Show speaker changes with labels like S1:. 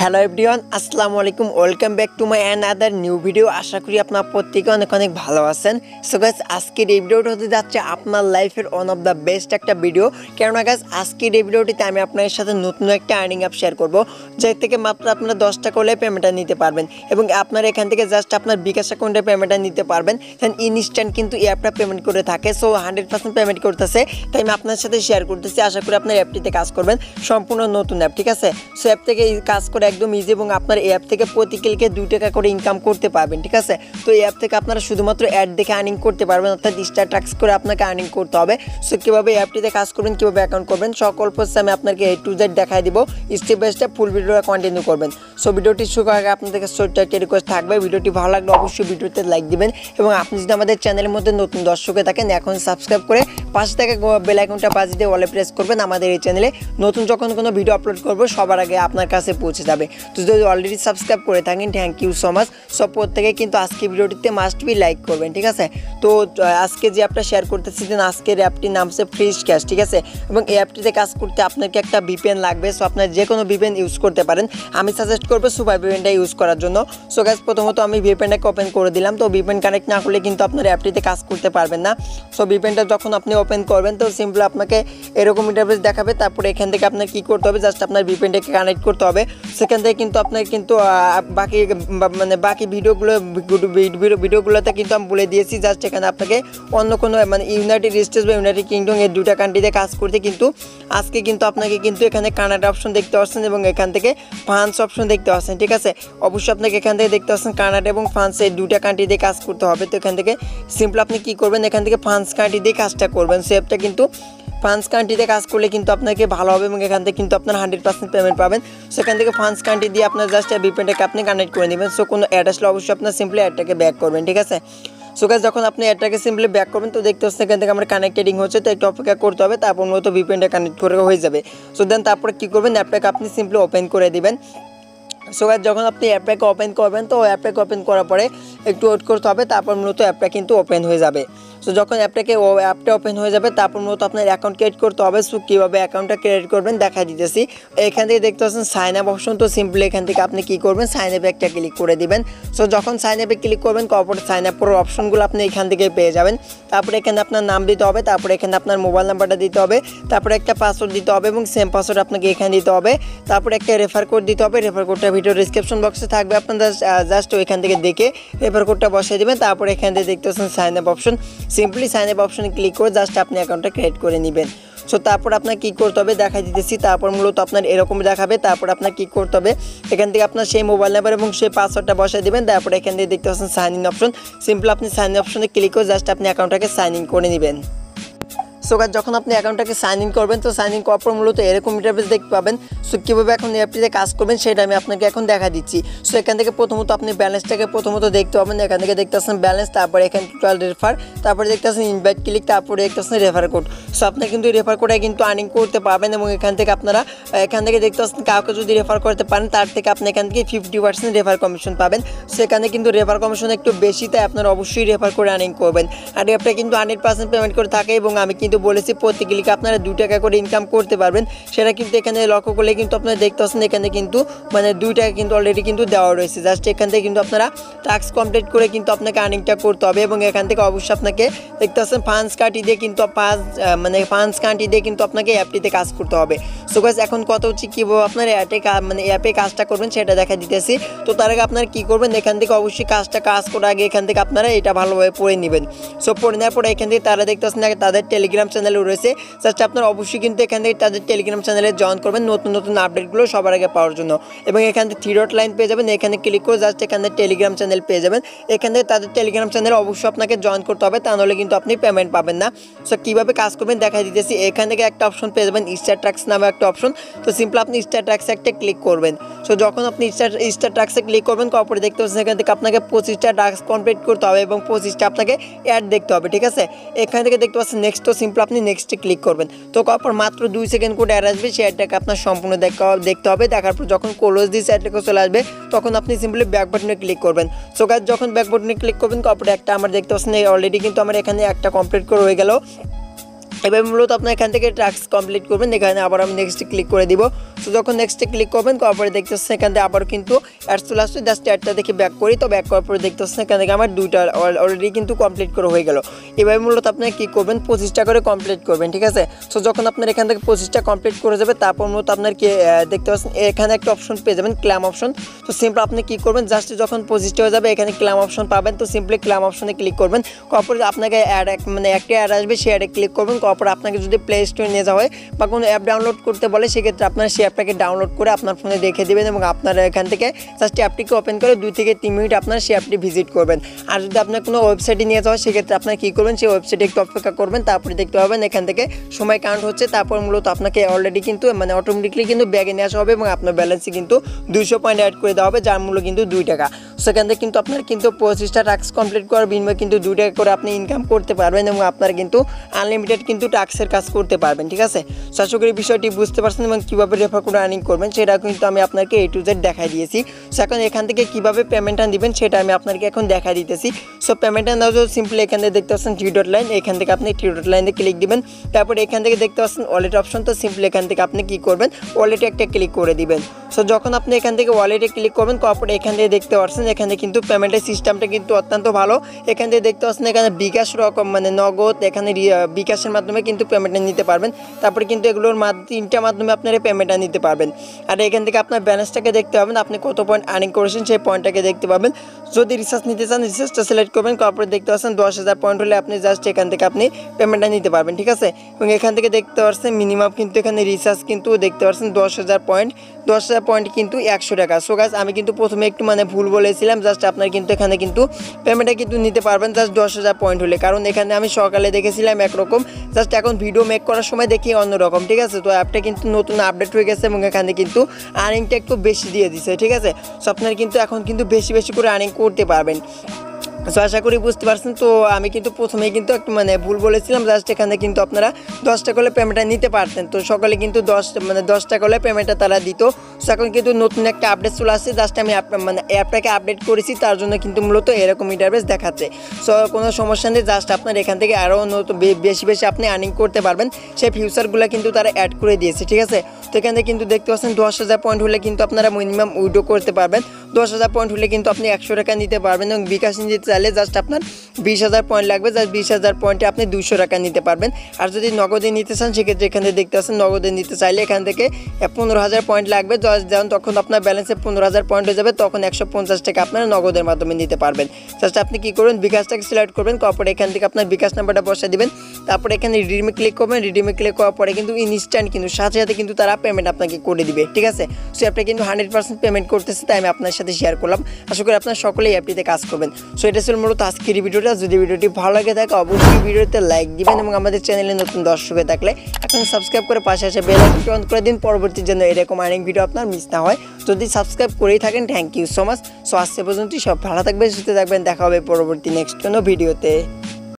S1: Hello everyone, আসসালামু আলাইকুম। Welcome back to my another new video. আশা করি আপনার প্রত্যেকে অনেক অনেক ভালো আছেন। সো গাইস, আজকের এই ভিডিওটা হতে যাচ্ছে আপনার লাইফের ওয়ান অফ দ্য বেস্ট একটা ভিডিও। কেননা গাইস, আজকের এই ভিডিওটিতে আমি আপনাদের সাথে নতুন একটা আর্নিং অ্যাপ শেয়ার করব, যার থেকে মাত্র আপনারা 10 টাকা হলে পেমেন্টটা নিতে পারবেন এবং আপনারা এখান থেকে জাস্ট আপনার বিকাশ অ্যাকাউন্টে পেমেন্টটা নিতে পারবেন। দেন ইনস্ট্যান্ট কিন্তু এই অ্যাপটা পেমেন্ট করে থাকে। সো 100% পেমেন্ট করতেছে, তাই আমি আপনার সাথে শেয়ার করতেছি। আশা করি আপনার অ্যাপটিতে কাজ করবেন। সম্পূর্ণ নতুন অ্যাপ, ঠিক আছে? সো অ্যাপ থেকে কাজ করে একদম ইজি এবং আপনার এই অ্যাপ থেকে প্রতি ক্লিকে 2 টাকা করে ইনকাম করতে পারবেন, ঠিক আছে? তো এই অ্যাপ থেকে আপনারা শুধুমাত্র অ্যাড দেখে আর্নিং করতে পারবেন, অর্থাৎ স্টার ট্যাক্স করে আপনাকে আর্নিং করতে হবে। সো কীভাবে এই অ্যাপটিতে কাজ করবেন, কীভাবে অ্যাকাউন্ট করবেন, সকল প্রসেস আমি আপনাকে A to Z দেখাই দিব। স্টেপ বাই স্টেপ ফুল ভিডিওটা কন্টিনিউ করবেন। সো ভিডিওটি শুরু করার আগে আপনাদের কাছে ছোট্ট একটা রিকোয়েস্ট থাকবে, ভিডিওটি ভালো লাগলে অবশ্যই ভিডিওতে লাইক দিবেন এবং আপনি যদি আমাদের চ্যানেলের মধ্যে নতুন দর্শক হয়ে থাকেন, এখন সাবস্ক্রাইব করে পাশে থাকা বেল আইকনটা বাজিয়ে দিয়ে অলে প্রেস করবেন। আমাদের এই চ্যানেলে নতুন যখন কোনো ভিডিও আপলোড করবো সবার আগে আপনার কাছে পৌঁছে যাবে। তো যদি অলরেডি সাবস্ক্রাইব করে থাকেন, থ্যাংক ইউ সো মাচ। সব প্রত্যেকে কিন্তু আজকে ভিডিওটিতে মাস্ট বি লাইক করবেন, ঠিক আছে? তো আজকে যে অ্যাপটা শেয়ার করতেছি, আজকের অ্যাপটির নাম হচ্ছে Bkash, ঠিক আছে? এবং এই অ্যাপটিতে কাজ করতে আপনাকে একটা VPN লাগবে। সো আপনার যে কোনো VPN ইউজ করতে পারেন। আমি সাজেস্ট করবো সুপার VPNটা ইউজ করার জন্য। সো গাইস, প্রথমত আমি VPNটাকে ওপেন করে দিলাম। তো VPN কানেক্ট না করলে কিন্তু আপনার অ্যাপটিতে কাজ করতে পারবেন না। সো VPNটা যখন আপনি ওপেন করবেন, তো সিম্পলি আপনাকে এরকম ইন্টারফেস দেখাবে। তারপরে এখান থেকে আপনার কী করতে হবে, জাস্ট আপনার VPNটাকে কানেক্ট করতে হবে। সেখান থেকে কিন্তু আপনার কিন্তু বাকি ভিডিওগুলোতে কিন্তু আমি বলে দিয়েছি। জাস্ট এখানে আপনাকে অন্য কোনো ইউনাইটেড স্টেটস বা ইউনাইটেড কিংডম এই দুটা কান্ট্রিতে কাজ করতে কিন্তু আজকে কিন্তু আপনাকে কিন্তু এখানে কানাডা অপশন দেখতে পাচ্ছেন এবং এখান থেকে ফ্রান্স অপশন দেখতে পাচ্ছেন, ঠিক আছে? অবশ্যই আপনাকে এখান থেকে দেখতে পাচ্ছেন কানাডা এবং ফ্রান্স এই দুটা কান্ট্রিতে কাজ করতে হবে। তো এখান থেকে সিম্পলি আপনি কী করবেন, এখান থেকে ফ্রান্স কান্ট্রি দিয়ে কাজটা করবেন। সো অ্যাপটা কিন্তু ফ্রান্স কান্ট্রিতে কাজ করলে কিন্তু আপনাকে ভালো হবে এবং এখান থেকে কিন্তু আপনার 100% পেমেন্ট পাবেন। সেখান থেকে ফ্রান্স কান্ট্রি দিয়ে আপনার জাস্ট VPNটাকে আপনি কানেক্ট করে নেবেন। সো কোনো অ্যাড আসলে অবশ্যই আপনার সিম্পলি অ্যাডটাকে ব্যাক করবেন, ঠিক আছে? সো গাইস, যখন আপনি অ্যাডটাকে সিম্পলি ব্যাক করবেন, তো দেখতে হচ্ছে এখান থেকে আমার কানেক্টেডিং হচ্ছে, তো একটু অপেক্ষা করতে হবে। তারপর মূলত VPNটা কানেক্ট করে হয়ে যাবে। সো দেন তারপরে কী করবেন, অ্যাপটাকে আপনি সিম্পলি ওপেন করে দিবেন। সো গাইস, যখন আপনি অ্যাপটাকে ওপেন করবেন, তো অ্যাপটাকে ওপেন করার পরে একটু ওয়েট করতে হবে। তারপর মূলত অ্যাপটা কিন্তু ওপেন হয়ে যাবে। সো যখন অ্যাপটা ওপেন হয়ে যাবে, তারপর মূলত আপনার অ্যাকাউন্ট ক্রিয়েট করতে হবে। সো কীভাবে অ্যাকাউন্টটা ক্রিয়েট করবেন দেখা দিতেছি। এখান থেকে দেখতে পাচ্ছেন সাইন আপ অপশন। তো সিম্পলি এখান থেকে আপনি কী করবেন, সাইন আপে একটা ক্লিক করে দিবেন। সো যখন সাইন আপে ক্লিক করবেন, তারপরে সাইন আপ করার অপশনগুলো আপনি এখান থেকে পেয়ে যাবেন। তারপরে এখানে আপনার নাম দিতে হবে, তারপরে এখানে আপনার মোবাইল নাম্বারটা দিতে হবে, তারপরে একটা পাসওয়ার্ড দিতে হবে এবং সেম পাসওয়ার্ড আপনাকে এখানে দিতে হবে। তারপরে একটা রেফার কোড দিতে হবে। রেফার কোডটা ভিডিও ডিসক্রিপশন বক্সে থাকবে, আপনারা জাস্ট ওইখান থেকে দেখে রেফার কোডটা বসিয়ে দেবেন। তারপরে এখান থেকে দেখতে পাচ্ছেন sign up option. Simply sign up অপশনে ক্লিক করে জাস্ট আপনি অ্যাকাউন্টটা ক্রিয়েট করে নেবেন। সো তারপর আপনার কী করতে হবে দেখা দিতেছি। তারপর মূলত আপনার এরকম দেখাবে। তারপর আপনার কী করতে হবে, এখান থেকে আপনার সেই মোবাইল নাম্বার এবং সেই পাসওয়ার্ডটা বসাই দেবেন। তারপরে এখান থেকে দেখতে পাচ্ছেন সাইন ইন অপশন। সিম্পলি আপনি সাইন ইন অপশনে ক্লিক করে জাস্ট আপনি অ্যাকাউন্টটাকে সাইন ইন করে নেবেন। সো গাইস, যখন আপনি অ্যাকাউন্টটাকে সাইন ইন করবেন, তো সাইন ইন করার পর মূলত এরকম ইন্টারফেস দেখতে পাবেন। সো কীভাবে এখন অ্যাপটিতে কাজ করবেন সেটা আমি আপনাকে এখন দেখা দিচ্ছি। সো এখান থেকে প্রথমত আপনি ব্যালেন্সটাকে দেখতে পাবেন। এখান থেকে দেখতে পাচ্ছেন ব্যালেন্স, তারপরে এখানে টোটাল রেফার, তারপরে দেখতে পাচ্ছেন ইনভাইট ক্লিক, তারপরে দেখতে পাচ্ছেন রেফার কোড। সো আপনি কিন্তু রেফার কোডে কিন্তু আর্নিং করতে পারবেন এবং এখান থেকে আপনারা দেখতে পাচ্ছেন কাউকে যদি রেফার করতে পারেন, তার থেকে আপনি এখান থেকে 50% রেফার কমিশন পাবেন। সেখানে কিন্তু রেফার কমিশন একটু বেশি, তাই আপনারা অবশ্যই রেফার করে আর্নিং করবেন। আর অ্যাপটা কিন্তু 100% পেমেন্ট করে থাকে এবং আমি কিন্তু বলেছি প্রতি ক্লিকে আপনারা 2 টাকা করে ইনকাম করতে পারবেন। সেটা কিন্তু এখানে লক্ষ্য করলে কিন্তু আপনারা দেখতে পাচ্ছেন এখানে কিন্তু 2 টাকা কিন্তু অলরেডি কিন্তু দেওয়া রয়েছে। জাস্ট এখান থেকে কিন্তু আপনারা টাস্ক কমপ্লিট করে কিন্তু আপনাকে আর্নিংটা করতে হবে এবং এখান থেকে অবশ্যই আপনাকে দেখতে পাচ্ছেন ফ্রান্স কান্ট্রি দিয়ে কিন্তু ফ্রান্স কান্ট্রি দিয়ে কিন্তু আপনাকে অ্যাপটিতে কাজ করতে হবে। সো গাইস, এখন কথা হচ্ছে কীভাবে আপনার অ্যাপে কাজটা করবেন সেটা দেখা দিতেছি। তো তার আগে আপনারা কী করবেন, এখান থেকে অবশ্যই কাজ করার আগে এখান থেকে আপনারা এটা ভালোভাবে পড়ে নেবেন। সো পড়ে নেওয়ার পরে এখান থেকে তারা দেখতে পাচ্ছেন তাদের টেলিগ্রাম চ্যানেলও রয়েছে। জাস্ট আপনারা অবশ্যই কিন্তু এখান থেকে তাদের টেলিগ্রাম চ্যানেলে জয়েন করবেন নতুন আপডেটগুলো সবার আগে পাওয়ার জন্য। এবং এখান থেকে 3 ডট লাইন পেয়ে যাবেন, এখানে ক্লিক করে জাস্ট এখানে টেলিগ্রাম চ্যানেল পেয়ে যাবেন। এখান থেকে তাদের টেলিগ্রাম চ্যানেলে অবশ্যই আপনাকে জয়েন করতে হবে, তা নাহলে কিন্তু আপনি পেমেন্ট পাবেন না। সো কীভাবে কাজ করবেন দেখা দিতেছি। এখান থেকে একটা অপশন পেয়ে যাবেন স্টার ট্যাক্স নামে একটা অপশন। তো সিম্পলি আপনি স্টার ট্যাক্সে একটা ক্লিক করবেন। সো যখন আপনি স্টার ট্যাক্সে ক্লিক করবেন, তারপরে দেখতে পাচ্ছেন এখান থেকে আপনাকে 25টা টাস্ক কমপ্লিট করতে হবে এবং 25টা আপনাকে অ্যাড দেখতে হবে, ঠিক আছে? এখান থেকে দেখতে পাচ্ছেন নেক্সট। তো সিম্পলি আপনি নেক্সটে ক্লিক করবেন। তো তারপর মাত্র 2 সেকেন্ড করে অ্যাড আসবে, সেই অ্যাডটাকে আপনার সম্পূর্ণ দেখতে হবে। দেখার পর যখন ক্লোজ দিস অ্যাডটাকে চলে আসবে, তখন আপনি সিম্পলি ব্যাক বাটনে ক্লিক করবেন। সো গাইস, যখন ব্যাক বাটনে ক্লিক করবেন, তারপরে একটা আমার দেখতে পাচ্ছেন অলরেডি কিন্তু আমার এখানে একটা কমপ্লিট করে হয়ে গেল। এবার মূলত আপনার এখান থেকে টাস্ক কমপ্লিট করবেন। এখানে আবার আমি নেক্সটে ক্লিক করে দিব। তো যখন নেক্সটে ক্লিক করবেন করার পরে দেখতে পাচ্ছেন এখান থেকে আবার কিন্তু অ্যাডস চলে আসছে। জাস্ট অ্যাডটা দেখে ব্যাক করি। তো ব্যাক করার পরে দেখতে পাচ্ছেন এখান থেকে আমার 2টা অলরেডি কিন্তু কমপ্লিট করে হয়ে গেল। এবার মূলত আপনারা কী করবেন 25টা করে কমপ্লিট করবেন, ঠিক আছে। সো যখন আপনার এখান থেকে 25টা কমপ্লিট করে যাবে তারপর মূলত আপনার কি দেখতে পাচ্ছেন এখানে একটা অপশন পেয়ে যাবেন ক্লেম অপশন। তো সিম্পল আপনি কী করবেন জাস্ট যখন 25টা হয়ে যাবে এখানে ক্লেম অপশন পাবেন। তো সিম্পলি ক্লেম অপশনে ক্লিক করবেন। করার আপনাকে একটা অ্যাড আসবে, সেই অ্যাডে ক্লিক করবেন। করার আপনাকে যদি প্লে স্টোরে নিয়ে যাওয়া হয় বা কোনো অ্যাপ ডাউনলোড করতে বলে সেক্ষেত্রে আপনার সেই অ্যাপটাকে ডাউনলোড করে আপনার ফোনে দেখে দেবেন এবং আপনার এখান থেকে জাস্ট অ্যাপটিকে ওপেন করে 2 থেকে 3 মিনিট আপনার সেই অ্যাপটি ভিজিট করবেন। আর যদি আপনার কোনো ওয়েবসাইটে নিয়ে যাওয়া হয় সেক্ষেত্রে আপনার কী করবেন সেই ওয়েবসাইটে একটু অপেক্ষা করবেন। তারপরে দেখতে পাবেন এখান থেকে সময় কাউন্ট হচ্ছে। তারপর মূলত আপনাকে অলরেডি কিন্তু অটোমেটিকলি কিন্তু ব্যাগে নিয়ে আসা হবে এবং আপনার ব্যালেন্সে কিন্তু 200 পয়েন্ট অ্যাড করে দেওয়া হবে, যার মূল্য কিন্তু 2 টাকা। সেখান থেকে কিন্তু আপনার কিন্তু 25টা টাস্ক কমপ্লিট করার বিনিময়ে কিন্তু 2 টাকা করে আপনি ইনকাম করতে পারবেন এবং আপনার কিন্তু আনলিমিটেড কিন্তু টাস্কের কাজ করতে পারবেন, ঠিক আছে। আশা করি বিষয়টি বুঝতে পারছেন এবং কীভাবে রেফার করে আর্নিং করবেন সেটা কিন্তু আমি আপনাকে A to Z দেখাই দিয়েছি। সো এখন এখান থেকে কীভাবে পেমেন্টটা দিবেন সেটা আমি আপনাকে এখন দেখাই দিতেছি। সো পেমেন্টটা নেওয়ার জন্য সিম্পলি এখান থেকে দেখতে পাচ্ছেন 3 ডট লাইন, এখান থেকে আপনি 3 ডট লাইনে ক্লিক দিবেন। তারপর এখান থেকে দেখতে পাচ্ছেন ওয়ালেট অপশন। তো সিম্পলি এখান থেকে আপনি কী করবেন ওয়ালেটে একটা ক্লিক করে দিবেন। সো যখন আপনি এখান থেকে ওয়ালেটে ক্লিক করবেন তারপর এখান থেকে দেখতে পাচ্ছেন এখানে কিন্তু পেমেন্টের সিস্টেমটা কিন্তু অত্যন্ত ভালো। এখান থেকে দেখতে পাচ্ছেন এখানে বিকাশ রকম নগদ, এখানে বিকাশের মাধ্যমে কিন্তু পেমেন্টটা নিতে পারবেন। তারপরে কিন্তু এগুলোর 3টা মাধ্যমে আপনারা পেমেন্টটা নিতে পারবেন। আর এখান থেকে আপনার ব্যালেন্সটাকে দেখতে পাবেন, আপনি কত পয়েন্ট আর্নিং করেছেন সেই পয়েন্টটাকে দেখতে পাবেন। যদি রিচার্জ নিতে চান রিচার্জটা সিলেক্ট করবেন। তারপরে দেখতে পাচ্ছেন 10,000 পয়েন্ট হলে আপনি জাস্ট এখান থেকে আপনি পেমেন্টটা নিতে পারবেন, ঠিক আছে। এবং এখান থেকে দেখতে পাচ্ছেন মিনিমাম কিন্তু এখানে রিচার্জ কিন্তু দেখতে পাচ্ছেন 10,000 পয়েন্ট, 10,000 পয়েন্ট কিন্তু 100 টাকা। সো গাইস আমি কিন্তু প্রথমে একটু ভুল বলেছিলাম। জাস্ট আপনার কিন্তু এখানে কিন্তু পেমেন্টটা কিন্তু নিতে পারবেন জাস্ট 10,000 পয়েন্ট হলে, কারণ এখানে আমি সকালে দেখেছিলাম একরকম, জাস্ট এখন ভিডিও মেক করার সময় দেখি অন্যরকম, ঠিক আছে। তো অ্যাপটা কিন্তু নতুন আপডেট হয়ে গেছে এবং এখানে কিন্তু আর্নিংটা একটু বেশি দিয়ে দিচ্ছে, ঠিক আছে। সো আপনার কিন্তু এখন কিন্তু বেশি বেশি করে আর্নিং করতে পারবেন। সো আশা করি বুঝতে পারছেন। তো আমি কিন্তু প্রথমেই কিন্তু একটু ভুল বলেছিলাম। জাস্ট এখানে কিন্তু আপনারা 10 টাকা হলে পেমেন্টটা নিতে পারতেন। তো সকালে কিন্তু 10 টাকা হলে পেমেন্টটা তারা দিত। সো এখন কিন্তু নতুন একটা আপডেট চলে আসছে, জাস্ট আমি অ্যাপটাকে আপডেট করেছি, তার জন্য কিন্তু মূলত এরকম ইন্টারফেস দেখাচ্ছে। সো কোনো সমস্যা নেই, জাস্ট আপনার এখান থেকে আরও বেশি বেশি আপনি আর্নিং করতে পারবেন। সেই ফিউচারগুলো কিন্তু তারা অ্যাড করে দিয়েছে, ঠিক আছে। তো এখানে কিন্তু দেখতে পাচ্ছেন 10,000 পয়েন্ট হলে কিন্তু আপনারা মিনিমাম উইড্রো করতে পারবেন। 10,000 পয়েন্ট হলে কিন্তু আপনি 100 টাকা নিতে পারবেন এবং বিকাশ নিতে চাইলে জাস্ট আপনার 20,000 পয়েন্ট লাগবে। জাস্ট 20,000 পয়েন্টে আপনি 200 টাকা নিতে পারবেন। আর যদি নগদে নিতে চান সেক্ষেত্রে এখানে দেখতে পাচ্ছেন নগদে নিতে চাইলে এখান থেকে 15,000 পয়েন্ট লাগবে। যেমন তখন আপনার ব্যালেন্সে 15,000 পয়েন্ট হয়ে যাবে, তখন 150 টাকা আপনার নগদের মাধ্যমে নিতে পারবেন। জাস্ট আপনি কী করবেন বিকাশটাকে সিলেক্ট করবেন, তারপরে এখান থেকে আপনার বিকাশ নাম্বারটা বসিয়ে দিবেন। তারপরে এখানে রিডিমে ক্লিক করবেন। রিডিমে ক্লিক করার পরে কিন্তু ইনস্ট্যান্ট কিন্তু সাথে সাথে কিন্তু তারা পেমেন্ট আপনাকে করে দিবে, ঠিক আছে। সো অ্যাপটা কিন্তু 100% পেমেন্ট করতেছে, তাই আমি আপনার সাথে শেয়ার করলাম। আশা করি আপনার সকলেই অ্যাপটিতে কাজ করবেন। সো এটা ছিল মূলত আজকের ভিডিওটা। যদি ভিডিওটি ভালো লাগে থাকে অবশ্যই ভিডিওতে লাইক দিবেন এবং আমাদের চ্যানেলে নতুন দর্শক হয়ে থাকলে এখন সাবস্ক্রাইব করে পাশে আসে বেল আইকনটি অন করে দিন, পরবর্তী যেন এরকম আর্নিং ভিডিও আপনার মিস না হয়। যদি সাবস্ক্রাইব করেই থাকেন thank you so much. So আজকে পর্যন্ত সব ভালো থাকবেন, সুস্থ থাকবেন, দেখা হবে পরবর্তী নেক্সট কোনো ভিডিওতে।